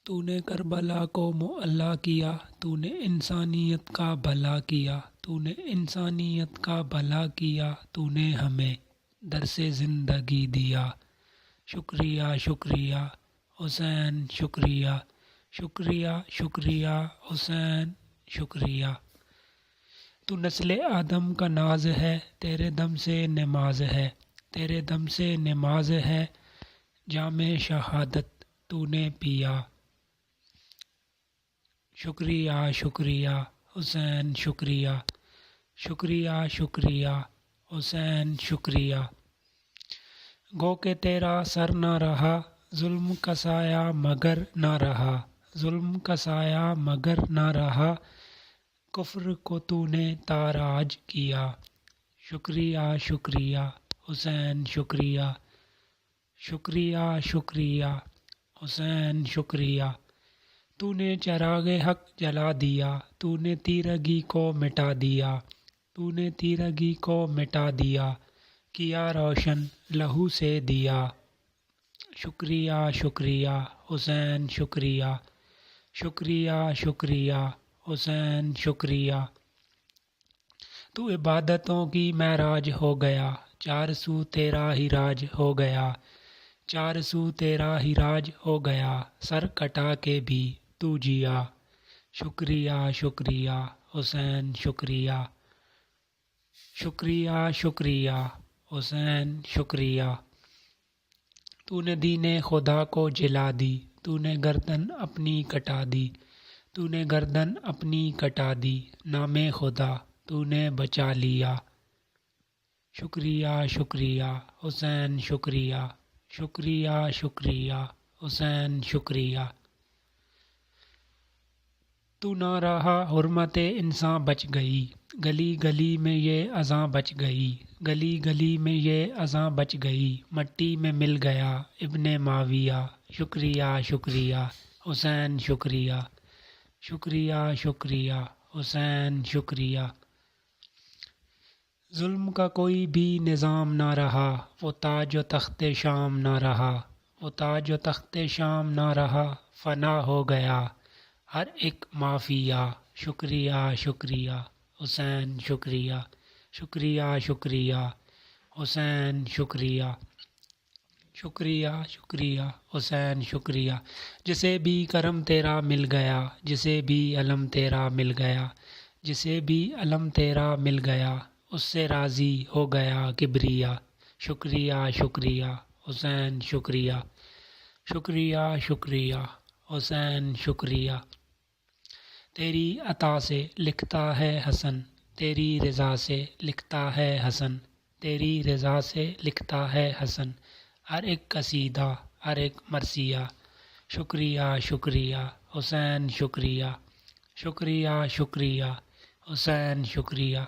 تو نے کربلا کو معلی کیا، تو نے انسانیت کا بھلا کیا، تو نے انسانیت کا بھلا کیا، تو نے ہمیں درس زندگی دیا۔ شکریہ شکریہ حسین، شکریہ شکریہ شکریہ حسین، شکریہ۔ تو نسل آدم کا ناز ہے، تیرے دم سے نماز ہے، تیرے دم سے نماز ہے، جام شہادت تو نے پیا۔ شکریہ شکریہ حسین، شکریہ شکریہ شکریہ حسین، شکریہ۔ گو کہ تیرا سر نہ رہا، ظلم کا سایہ مگر نہ رہا، ظلم کا سایہ مگر نہ رہا، کفر کو تو نے تاراج کیا۔ شکریہ شکریہ حسین، شکریہ شکریہ شکریہ حسین، شکریہ۔ تو نے چراغ حق جلا دیا، تو نے تیرگی کو مٹا دیا، تو نے تیرگی کو مٹا دیا، کیا روشن لہو سے دیا۔ شکریہ شکریہ حسین، شکریہ شکریہ شکریہ حسین، شکریہ۔ تو عبادتوں کی معراج ہو گیا، چار سو تیرا ہی راج ہو گیا، چار سو تیرا ہی راج ہو گیا، سر کٹا کے بھی تو جیا۔ شکریہ شکریہ حسین، شکریہ شکریہ شکریہ حسین، شکریہ۔ تو نے دین خدا کو جلا دی، تو نے گردن اپنی کٹا دی، تو نے گردن اپنی کٹا دی، نام خدا تو نے بچا لیا۔ شکریہ شکریہ حسین، شکریہ شکریہ شکریہ حسین، شکریہ۔ تو نہ رہا حرمت انسان بچ گئی، گلی گلی میں یہ اذاں بچ گئی، گلی گلی میں یہ اذاں بچ گئی، مٹی میں مل گیا ابن معاویہ۔ شکریہ شکریہ حسین، شکریہ شکریہ شکریہ حسین، شکریہ۔ ظلم کا کوئی بھی نظام نہ رہا، وہ تاج و تخت شام نہ رہا، وہ تاج و تخت شام نہ رہا، فنا ہو گیا ہر ایک مافیا۔ شکریہ شکریہ حسین، شکریہ شکریہ شکریہ حسین، شکریہ شکریہ شکریہ حسین، شکریہ۔ جسے بھی کرم تیرا مل گیا، جسے بھی علم تیرا مل گیا، جسے بھی علم تیرا مل گیا، اس سے راضی ہو گیا کبریا۔ شکریہ شکریہ حسین، شکریہ شکریہ شکریہ حسین، شکریہ۔ تیری عطا سے لکھتا ہے حسن، تیری رضا سے لکھتا ہے حسن، تیری رضا سے لکھتا ہے حسن، ہر ایک قصیدہ ہر ایک مرثیہ۔ شکریہ شکریہ حسین، شکریہ شکریہ شکریہ حسین، شکریہ۔